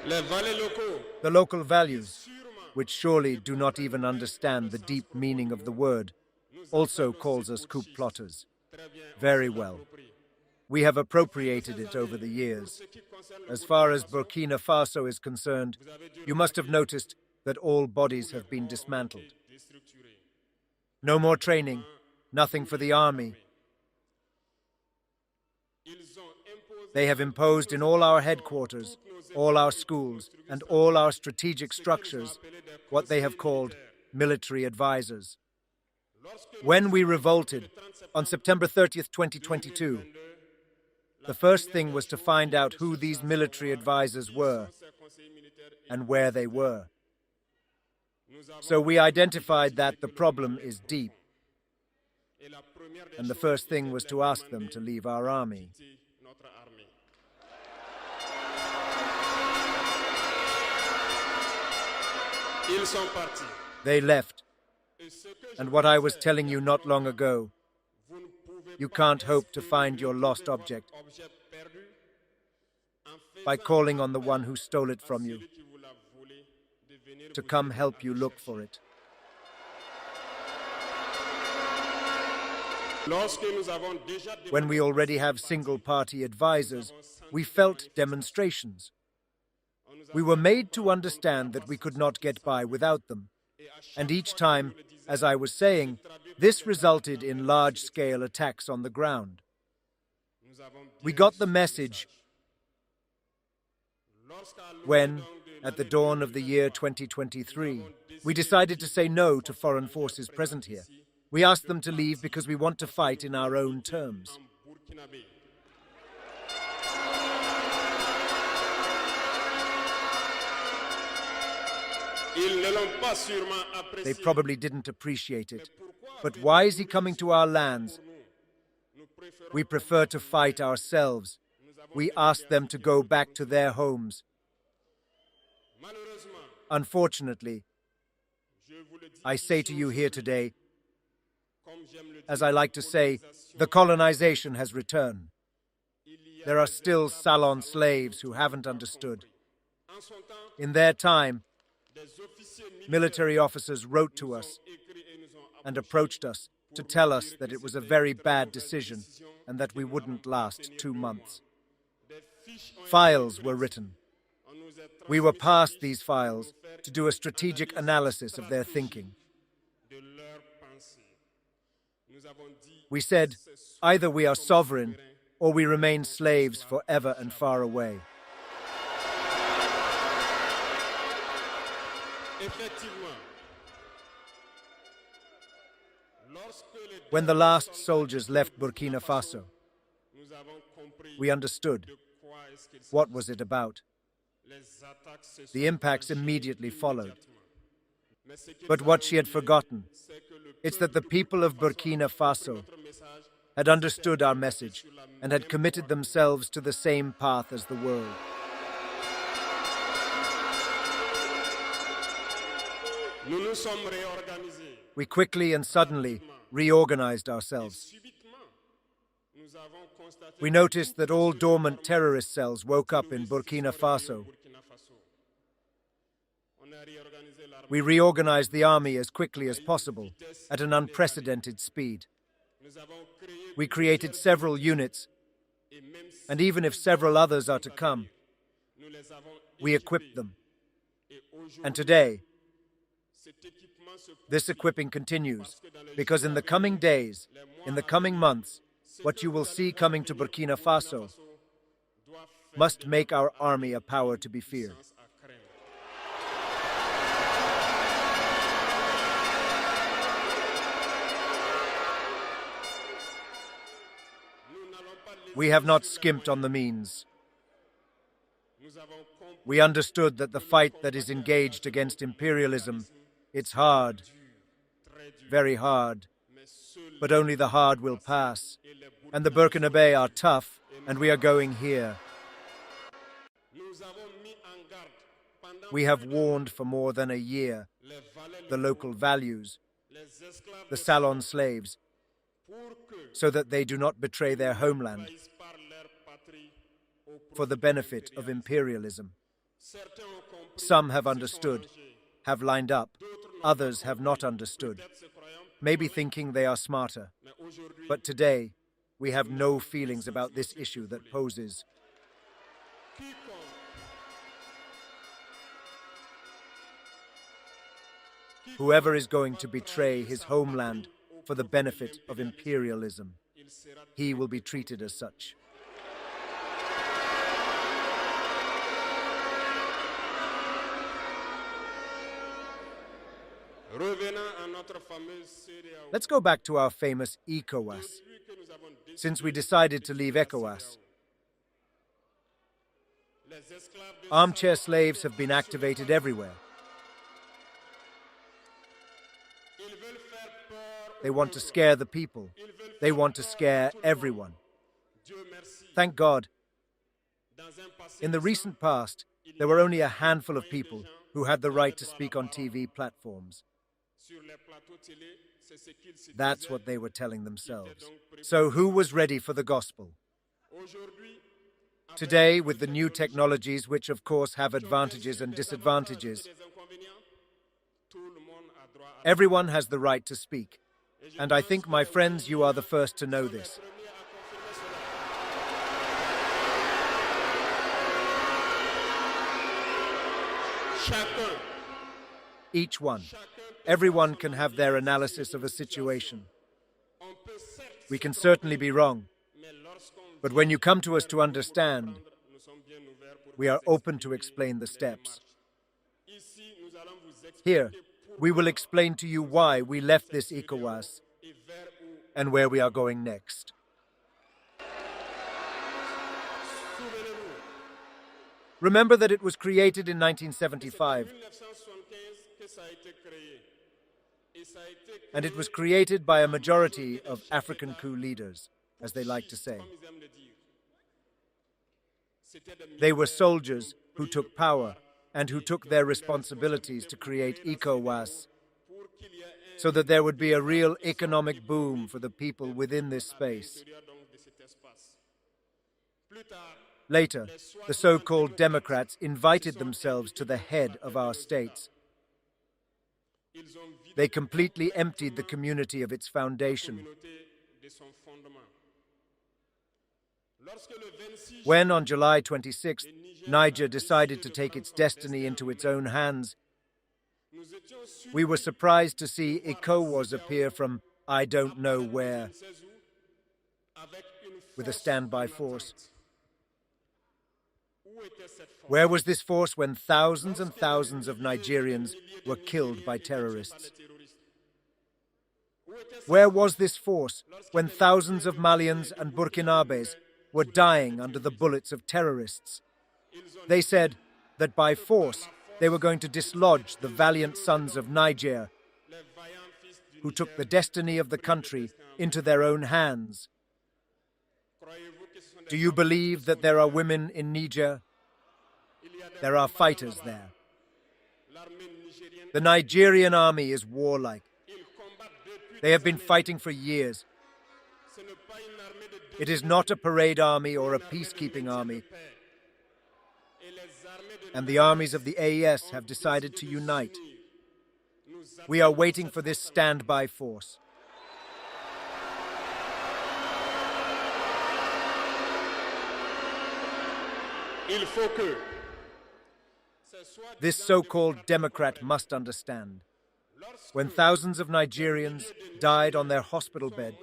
The local values, which surely do not even understand the deep meaning of the word, also calls us coup plotters. Very well. We have appropriated it over the years. As far as Burkina Faso is concerned, you must have noticed that all bodies have been dismantled. No more training, nothing for the army. They have imposed in all our headquarters, all our schools, and all our strategic structures what they have called military advisors. When we revolted on September 30th, 2022, the first thing was to find out who these military advisors were and where they were. So we identified that the problem is deep. And the first thing was to ask them to leave our army. They left. And what I was telling you not long ago, you can't hope to find your lost object by calling on the one who stole it from you to come help you look for it. When we already have single-party advisors, we felt demonstrations. We were made to understand that we could not get by without them. And each time, as I was saying, this resulted in large-scale attacks on the ground. We got the message when, at the dawn of the year 2023, we decided to say no to foreign forces present here. We asked them to leave because we want to fight in our own terms. They probably didn't appreciate it. But why is he coming to our lands? We prefer to fight ourselves. We asked them to go back to their homes. Unfortunately, I say to you here today, as I like to say, the colonization has returned. There are still salon slaves who haven't understood. In their time, military officers wrote to us and approached us to tell us that it was a very bad decision and that we wouldn't last 2 months. Files were written. We were passed these files to do a strategic analysis of their thinking. We said, either we are sovereign or we remain slaves forever and far away. When the last soldiers left Burkina Faso, we understood what was it about. The impacts immediately followed. But what she had forgotten, it's that the people of Burkina Faso had understood our message and had committed themselves to the same path as the world. We quickly and suddenly reorganized ourselves. We noticed that all dormant terrorist cells woke up in Burkina Faso. We reorganized the army as quickly as possible, at an unprecedented speed. We created several units, and even if several others are to come, we equipped them. And today, this equipping continues, because in the coming days, in the coming months, what you will see coming to Burkina Faso must make our army a power to be feared. We have not skimped on the means. We understood that the fight that is engaged against imperialism, it's hard, very hard, but only the hard will pass. And the Burkinabé are tough, and we are going here. We have warned for more than a year the local values, the salon slaves, so that they do not betray their homeland for the benefit of imperialism. Some have understood, have lined up. Others have not understood, maybe thinking they are smarter. But today, we have no feelings about this issue that poses. Whoever is going to betray his homeland for the benefit of imperialism, he will be treated as such. Let's go back to our famous ECOWAS. Since we decided to leave ECOWAS, armchair slaves have been activated everywhere. They want to scare the people. They want to scare everyone. Thank God. In the recent past, there were only a handful of people who had the right to speak on TV platforms. That's what they were telling themselves. So who was ready for the gospel? Today, with the new technologies, which of course have advantages and disadvantages, everyone has the right to speak. And I think, my friends, you are the first to know this. Each one, everyone can have their analysis of a situation. We can certainly be wrong. But when you come to us to understand, we are open to explain the steps. Here, we will explain to you why we left this ECOWAS and where we are going next. Remember that it was created in 1975, and it was created by a majority of African coup leaders, as they like to say. They were soldiers who took power and who took their responsibilities to create ECOWAS so that there would be a real economic boom for the people within this space. Later, the so-called Democrats invited themselves to the head of our states. They completely emptied the community of its foundation. When, on July 26th, Niger decided to take its destiny into its own hands, we were surprised to see ECOWAS appear from I don't know where, with a standby force. Where was this force when thousands and thousands of Nigerians were killed by terrorists? Where was this force when thousands of Malians and Burkinabes were dying under the bullets of terrorists? They said that by force they were going to dislodge the valiant sons of Niger, who took the destiny of the country into their own hands. Do you believe that there are women in Niger? There are fighters there. The Nigerian army is warlike. They have been fighting for years. It is not a parade army or a peacekeeping army. And the armies of the AES have decided to unite. We are waiting for this standby force. This so-called Democrat must understand. When thousands of Nigerians died on their hospital bed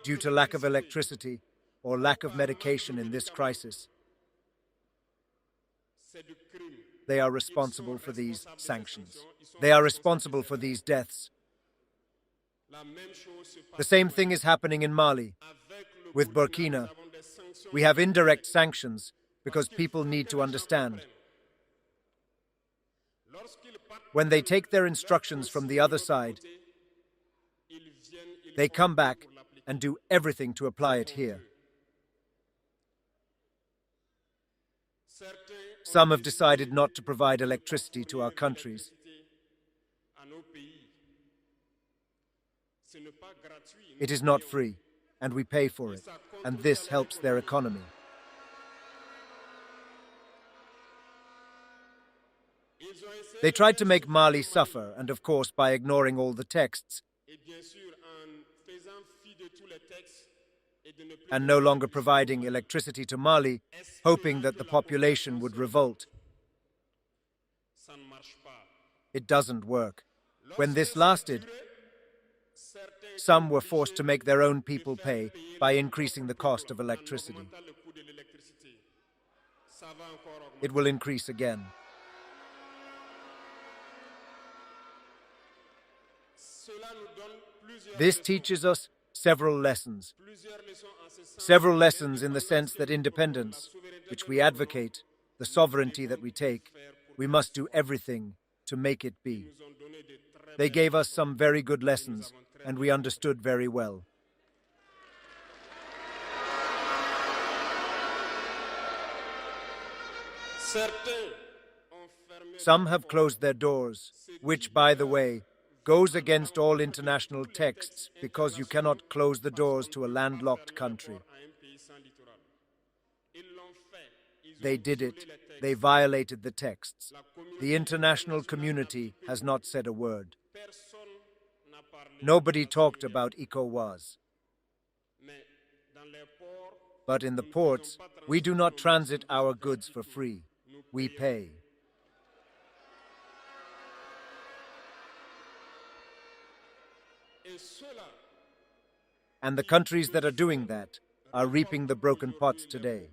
due to lack of electricity or lack of medication in this crisis, they are responsible for these sanctions. They are responsible for these deaths. The same thing is happening in Mali. With Burkina, we have indirect sanctions because people need to understand. When they take their instructions from the other side, they come back and do everything to apply it here. Some have decided not to provide electricity to our countries. It is not free, and we pay for it, and this helps their economy. They tried to make Mali suffer, and of course by ignoring all the texts, and no longer providing electricity to Mali, hoping that the population would revolt. It doesn't work. When this lasted, some were forced to make their own people pay by increasing the cost of electricity. It will increase again. This teaches us several lessons. Several lessons in the sense that independence, which we advocate, the sovereignty that we take, we must do everything to make it be. They gave us some very good lessons, and we understood very well. Some have closed their doors, which, by the way, goes against all international texts because you cannot close the doors to a landlocked country. They did it. They violated the texts. The international community has not said a word. Nobody talked about ECOWAS. But in the ports, we do not transit our goods for free. We pay. And the countries that are doing that are reaping the broken pots today.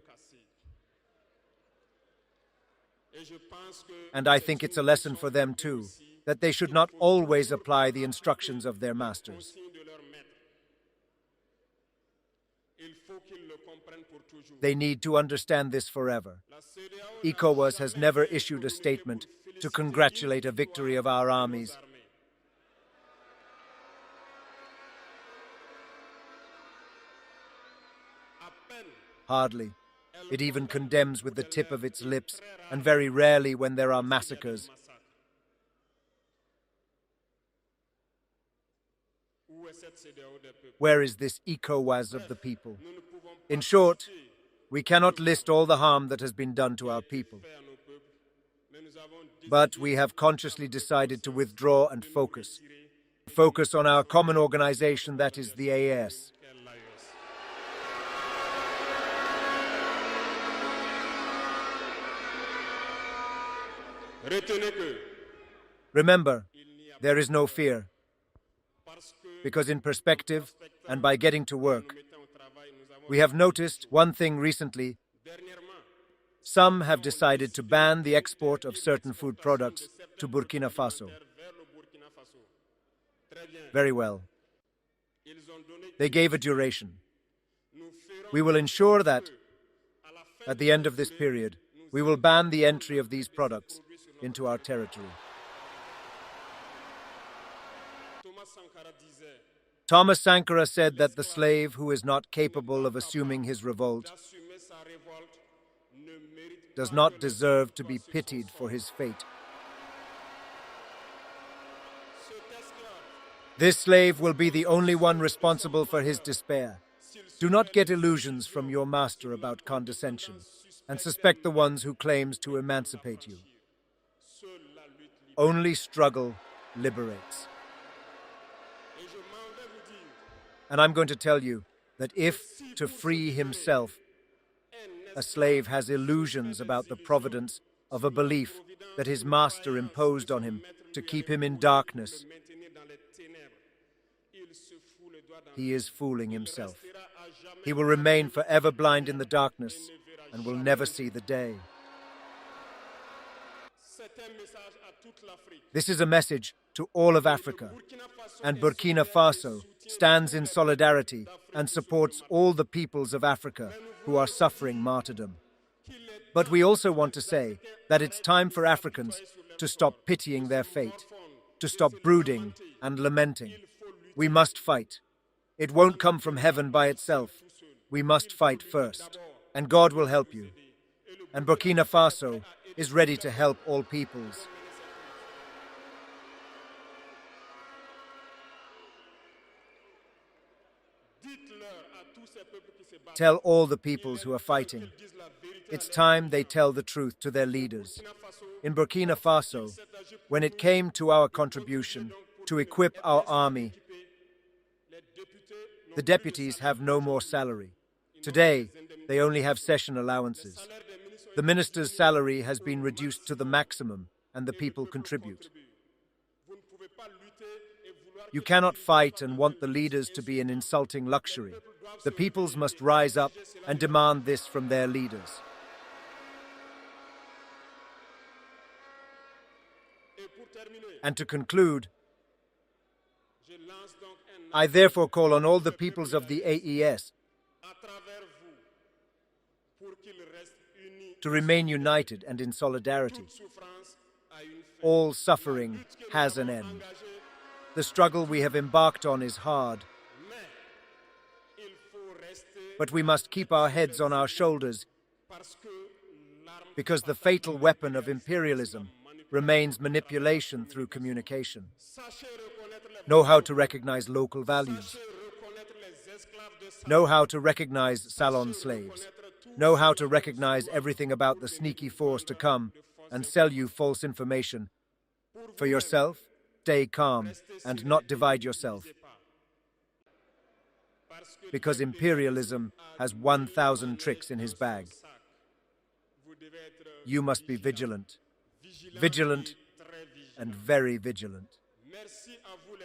And I think it's a lesson for them too, that they should not always apply the instructions of their masters. They need to understand this forever. ECOWAS has never issued a statement to congratulate a victory of our armies. Hardly. It even condemns with the tip of its lips, and very rarely when there are massacres. Where is this ECOWAS of the people? In short, we cannot list all the harm that has been done to our people. But we have consciously decided to withdraw and focus. Focus on our common organization, that is the AES. Remember, there is no fear. Because in perspective, and by getting to work, we have noticed one thing recently. Some have decided to ban the export of certain food products to Burkina Faso. Very well. They gave a duration. We will ensure that, at the end of this period, we will ban the entry of these products into our territory. Thomas Sankara said that the slave who is not capable of assuming his revolt does not deserve to be pitied for his fate. This slave will be the only one responsible for his despair. Do not get illusions from your master about condescension, and suspect the ones who claims to emancipate you. Only struggle liberates. And I'm going to tell you that if, to free himself, a slave has illusions about the providence of a belief that his master imposed on him to keep him in darkness, he is fooling himself. He will remain forever blind in the darkness and will never see the day. This is a message to all of Africa, and Burkina Faso stands in solidarity and supports all the peoples of Africa who are suffering martyrdom. But we also want to say that it's time for Africans to stop pitying their fate, to stop brooding and lamenting. We must fight. It won't come from heaven by itself. We must fight first, and God will help you. And Burkina Faso is ready to help all peoples. Tell all the peoples who are fighting. It's time they tell the truth to their leaders. In Burkina Faso, when it came to our contribution to equip our army, the deputies have no more salary. Today, they only have session allowances. The minister's salary has been reduced to the maximum, and the people contribute. You cannot fight and want the leaders to be an insulting luxury. The peoples must rise up and demand this from their leaders. And to conclude, I therefore call on all the peoples of the AES to remain united and in solidarity. All suffering has an end. The struggle we have embarked on is hard, but we must keep our heads on our shoulders because the fatal weapon of imperialism remains manipulation through communication. Know how to recognize local values. Know how to recognize salon slaves. Know how to recognize everything about the sneaky force to come and sell you false information. For yourself, stay calm and not divide yourself. Because imperialism has 1,000 tricks in his bag. You must be vigilant. Vigilant and very vigilant.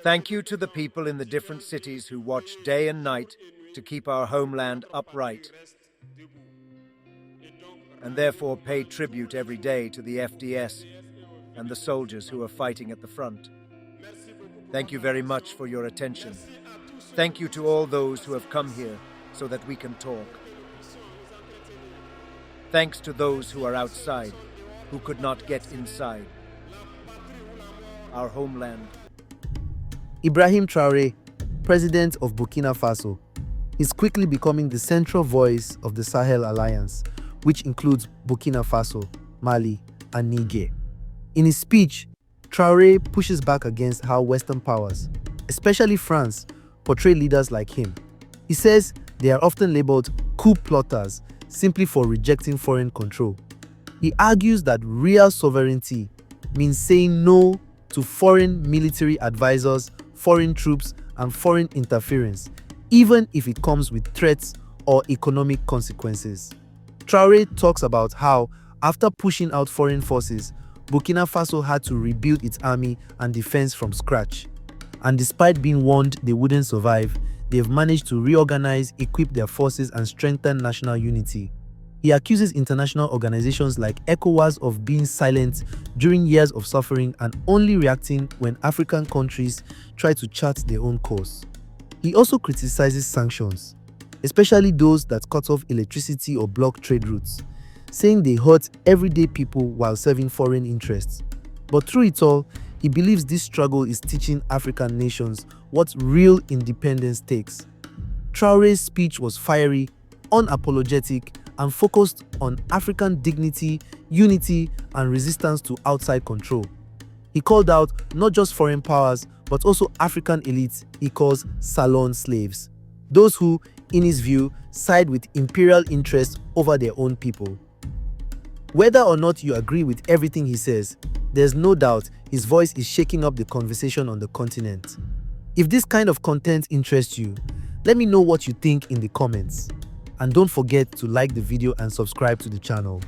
Thank you to the people in the different cities who watch day and night to keep our homeland upright, and therefore pay tribute every day to the FDS and the soldiers who are fighting at the front. Thank you very much for your attention. Thank you to all those who have come here so that we can talk. Thanks to those who are outside, who could not get inside our homeland. Ibrahim Traoré, president of Burkina Faso, is quickly becoming the central voice of the Sahel Alliance, which includes Burkina Faso, Mali, and Niger. In his speech, Traoré pushes back against how Western powers, especially France, portray leaders like him. He says they are often labeled coup plotters simply for rejecting foreign control. He argues that real sovereignty means saying no to foreign military advisors, foreign troops, and foreign interference, even if it comes with threats or economic consequences. Traoré talks about how, after pushing out foreign forces, Burkina Faso had to rebuild its army and defense from scratch. And despite being warned they wouldn't survive, they've managed to reorganize, equip their forces, and strengthen national unity. He accuses international organizations like ECOWAS of being silent during years of suffering and only reacting when African countries try to chart their own course. He also criticizes sanctions, especially those that cut off electricity or block trade routes, saying they hurt everyday people while serving foreign interests. But through it all, he believes this struggle is teaching African nations what real independence takes. Traoré's speech was fiery, unapologetic, and focused on African dignity, unity, and resistance to outside control. He called out not just foreign powers, but also African elites he calls salon slaves, those who, in his view, side with imperial interests over their own people. Whether or not you agree with everything he says, there's no doubt his voice is shaking up the conversation on the continent. If this kind of content interests you, let me know what you think in the comments. And don't forget to like the video and subscribe to the channel.